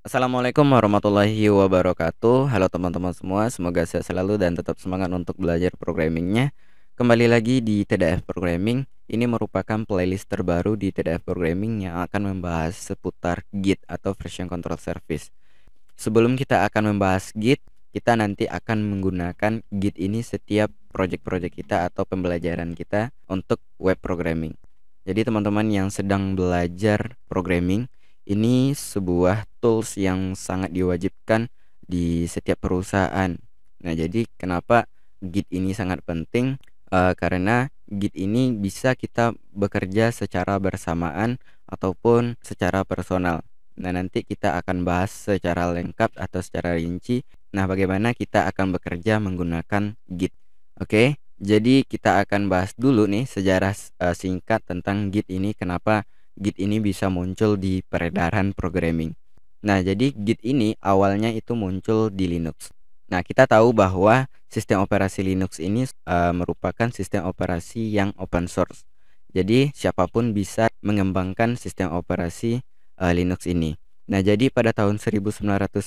Assalamualaikum warahmatullahi wabarakatuh. Halo teman-teman semua, semoga sehat selalu dan tetap semangat untuk belajar programmingnya. Kembali lagi di TDF Programming. Ini merupakan playlist terbaru di TDF Programming yang akan membahas seputar Git atau Version Control Service. Sebelum kita akan membahas Git, kita nanti akan menggunakan Git ini setiap project-project kita atau pembelajaran kita untuk web programming. Jadi teman-teman yang sedang belajar programming, ini sebuah tools yang sangat diwajibkan di setiap perusahaan. Nah, jadi kenapa Git ini sangat penting? Karena Git ini bisa kita bekerja secara bersamaan ataupun secara personal. Nah, nanti kita akan bahas secara lengkap atau secara rinci. Nah, bagaimana kita akan bekerja menggunakan Git. Oke, jadi kita akan bahas dulu nih sejarah singkat tentang Git ini. Kenapa Git ini bisa muncul di peredaran programming. Nah, jadi Git ini awalnya itu muncul di Linux. Nah, kita tahu bahwa sistem operasi Linux ini merupakan sistem operasi yang open source. Jadi, siapapun bisa mengembangkan sistem operasi Linux ini. Nah, jadi pada tahun 1991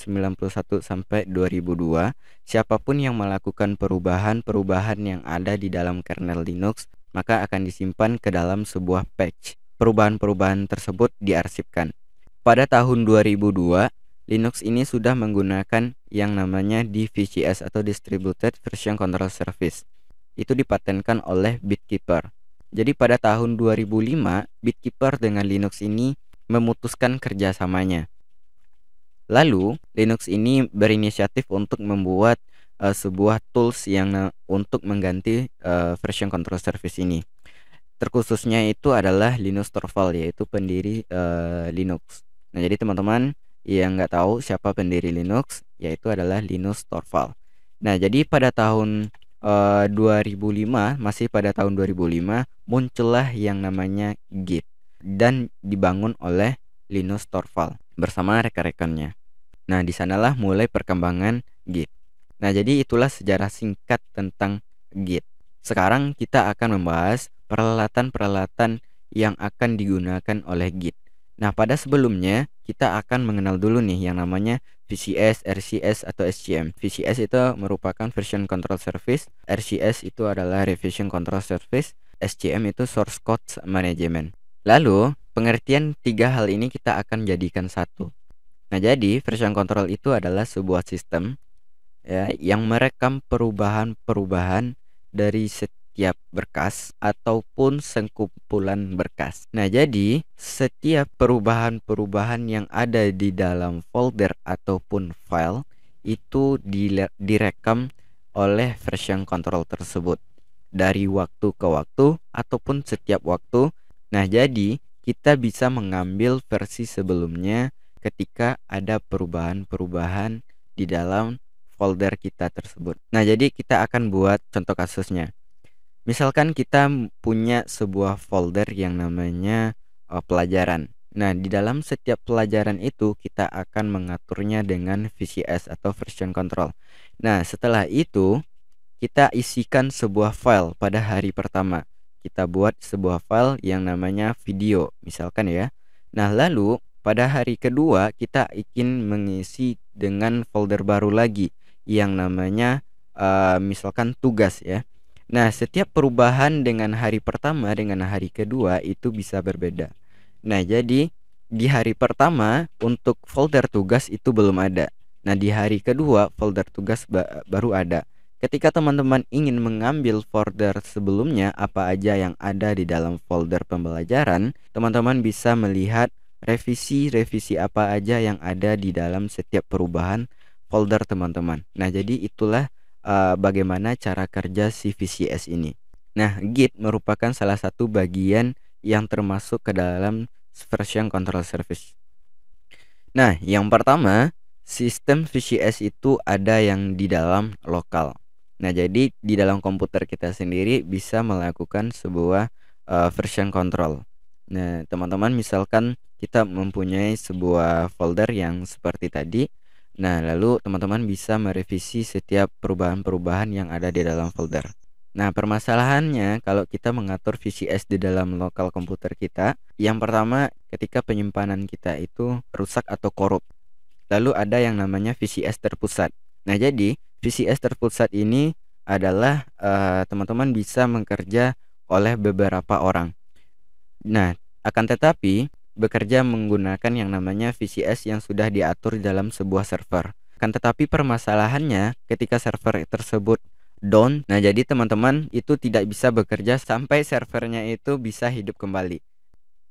sampai 2002, siapapun yang melakukan perubahan-perubahan yang ada di dalam kernel Linux, maka akan disimpan ke dalam sebuah patch. Perubahan-perubahan tersebut diarsipkan. Pada tahun 2002, Linux ini sudah menggunakan yang namanya DVCS atau Distributed Version Control Service. Itu dipatenkan oleh Bitkeeper. Jadi pada tahun 2005, Bitkeeper dengan Linux ini memutuskan kerjasamanya. Lalu, Linux ini berinisiatif untuk membuat sebuah tools yang untuk mengganti version control service ini. Terkhususnya itu adalah Linus Torvalds, yaitu pendiri Linux. Nah, jadi teman-teman yang nggak tahu siapa pendiri Linux, yaitu adalah Linus Torvalds. Nah, jadi pada tahun 2005, masih pada tahun 2005, muncullah yang namanya Git dan dibangun oleh Linus Torvalds bersama rekan-rekannya. Nah, di sanalah mulai perkembangan Git. Nah, jadi itulah sejarah singkat tentang Git. Sekarang kita akan membahas peralatan-peralatan yang akan digunakan oleh Git. Nah, pada sebelumnya kita akan mengenal dulu nih yang namanya VCS, RCS atau SCM. VCS itu merupakan Version Control Service, RCS itu adalah Revision Control Service, SCM itu Source Code Management. Lalu, pengertian tiga hal ini kita akan jadikan satu. Nah, jadi version control itu adalah sebuah sistem ya yang merekam perubahan-perubahan dari setiap berkas ataupun sengkumpulan berkas. Nah, jadi setiap perubahan-perubahan yang ada di dalam folder ataupun file itu direkam oleh version control tersebut dari waktu ke waktu ataupun setiap waktu. Nah, jadi kita bisa mengambil versi sebelumnya ketika ada perubahan-perubahan di dalam folder kita tersebut. Nah, jadi kita akan buat contoh kasusnya. Misalkan kita punya sebuah folder yang namanya pelajaran. Nah, di dalam setiap pelajaran itu kita akan mengaturnya dengan VCS atau version control. Nah, setelah itu kita isikan sebuah file pada hari pertama. Kita buat sebuah file yang namanya video, misalkan ya. Nah, lalu pada hari kedua kita ingin mengisi dengan folder baru lagi yang namanya misalkan tugas ya. Nah, setiap perubahan dengan hari pertama dengan hari kedua itu bisa berbeda. Nah, jadi di hari pertama untuk folder tugas itu belum ada. Nah, di hari kedua folder tugas baru ada. Ketika teman-teman ingin mengambil folder sebelumnya apa aja yang ada di dalam folder pembelajaran, teman-teman bisa melihat revisi-revisi apa aja yang ada di dalam setiap perubahan folder teman-teman. Nah, jadi itulah bagaimana cara kerja si VCS ini. Nah, Git merupakan salah satu bagian yang termasuk ke dalam version control service. Nah, yang pertama, sistem VCS itu ada yang di dalam lokal. Nah, jadi di dalam komputer kita sendiri bisa melakukan sebuah version control. Nah, teman-teman misalkan kita mempunyai sebuah folder yang seperti tadi. Nah, lalu teman-teman bisa merevisi setiap perubahan-perubahan yang ada di dalam folder. Nah, permasalahannya kalau kita mengatur VCS di dalam lokal komputer kita, yang pertama ketika penyimpanan kita itu rusak atau korup. lalu ada yang namanya VCS terpusat. Nah, jadi VCS terpusat ini adalah teman-teman bisa bekerja oleh beberapa orang. Nah, akan tetapi bekerja menggunakan yang namanya VCS yang sudah diatur dalam sebuah server. Akan tetapi permasalahannya ketika server tersebut down, nah jadi teman-teman itu tidak bisa bekerja sampai servernya itu bisa hidup kembali.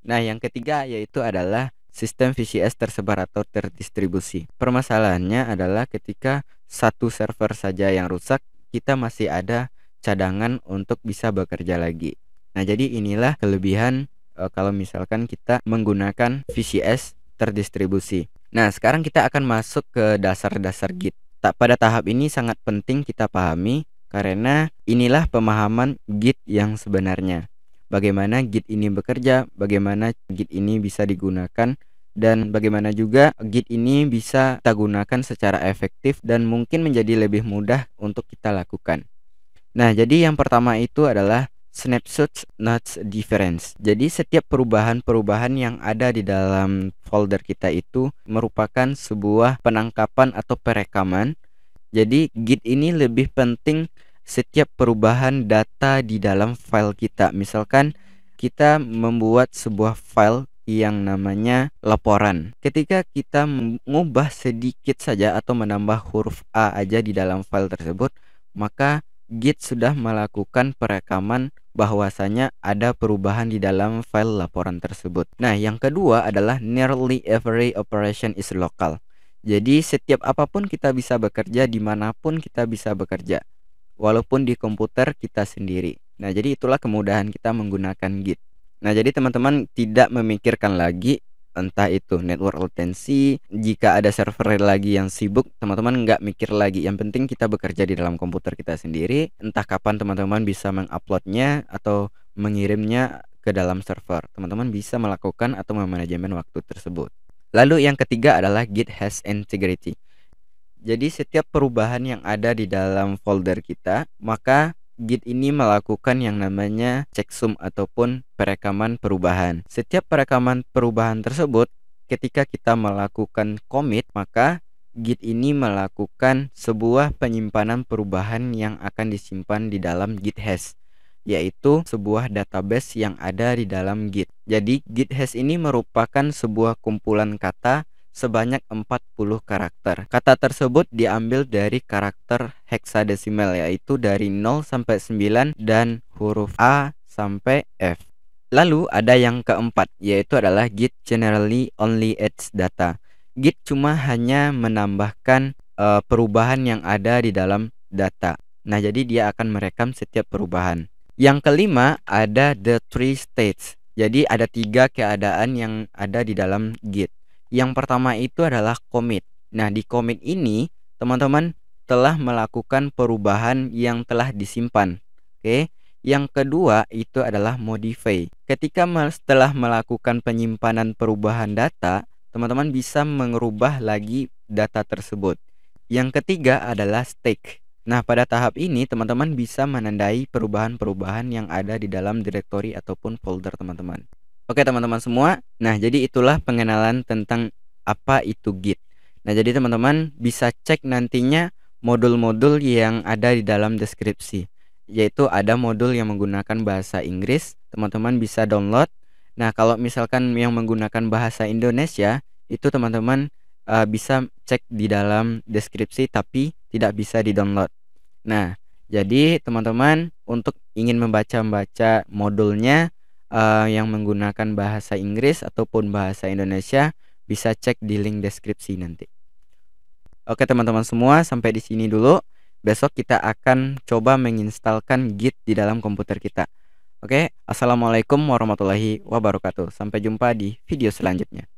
Nah, yang ketiga yaitu adalah sistem VCS tersebar atau terdistribusi. Permasalahannya adalah ketika satu server saja yang rusak, kita masih ada cadangan untuk bisa bekerja lagi. Nah, jadi inilah kelebihan kalau misalkan kita menggunakan VCS terdistribusi. Nah, sekarang kita akan masuk ke dasar-dasar Git. Pada tahap ini sangat penting kita pahami karena inilah pemahaman Git yang sebenarnya. Bagaimana Git ini bekerja, bagaimana Git ini bisa digunakan, dan bagaimana juga Git ini bisa kita gunakan secara efektif dan mungkin menjadi lebih mudah untuk kita lakukan. Nah, jadi yang pertama itu adalah snapshot not difference. Jadi setiap perubahan-perubahan yang ada di dalam folder kita itu merupakan sebuah penangkapan atau perekaman. Jadi Git ini lebih penting setiap perubahan data di dalam file kita. Misalkan kita membuat sebuah file yang namanya laporan. Ketika kita mengubah sedikit saja atau menambah huruf A aja di dalam file tersebut, maka Git sudah melakukan perekaman bahwasanya ada perubahan di dalam file laporan tersebut. Nah, yang kedua adalah nearly every operation is local. Jadi setiap apapun kita bisa bekerja dimanapun kita bisa bekerja, walaupun di komputer kita sendiri. Nah, jadi itulah kemudahan kita menggunakan Git. Nah, jadi teman-teman tidak memikirkan lagi entah itu network latency. Jika ada server lagi yang sibuk, teman-teman nggak mikir lagi. Yang penting kita bekerja di dalam komputer kita sendiri. Entah kapan teman-teman bisa menguploadnya atau mengirimnya ke dalam server. Teman-teman bisa melakukan atau memanajemen waktu tersebut. Lalu yang ketiga adalah Git has integrity. Jadi setiap perubahan yang ada di dalam folder kita, maka Git ini melakukan yang namanya checksum ataupun perekaman perubahan. Setiap perekaman perubahan tersebut, ketika kita melakukan commit, maka Git ini melakukan sebuah penyimpanan perubahan yang akan disimpan di dalam Git hash, yaitu sebuah database yang ada di dalam Git. Jadi Git hash ini merupakan sebuah kumpulan kata sebanyak 40 karakter. Kata tersebut diambil dari karakter heksadesimal, yaitu dari 0 sampai 9 dan huruf A sampai F. Lalu ada yang keempat, yaitu adalah Git generally only adds data. Git cuma hanya menambahkan perubahan yang ada di dalam data. Nah, jadi dia akan merekam setiap perubahan. Yang kelima ada the three states. Jadi ada 3 keadaan yang ada di dalam Git. Yang pertama itu adalah commit. Nah, di commit ini teman-teman telah melakukan perubahan yang telah disimpan. Oke. Yang kedua itu adalah modify. Ketika setelah melakukan penyimpanan perubahan data, teman-teman bisa mengubah lagi data tersebut. Yang ketiga adalah stake. Nah, pada tahap ini teman-teman bisa menandai perubahan-perubahan yang ada di dalam direktori ataupun folder teman-teman. Oke teman-teman semua, nah jadi itulah pengenalan tentang apa itu Git. Nah, jadi teman-teman bisa cek nantinya modul-modul yang ada di dalam deskripsi. Yaitu ada modul yang menggunakan bahasa Inggris, teman-teman bisa download. Nah, kalau misalkan yang menggunakan bahasa Indonesia, itu teman-teman bisa cek di dalam deskripsi tapi tidak bisa di-download. Nah, jadi teman-teman untuk ingin membaca modulnya yang menggunakan bahasa Inggris ataupun bahasa Indonesia, bisa cek di link deskripsi nanti. Oke teman-teman semua, sampai di sini dulu. Besok kita akan coba menginstalkan Git di dalam komputer kita. Oke, assalamualaikum warahmatullahi wabarakatuh. Sampai jumpa di video selanjutnya.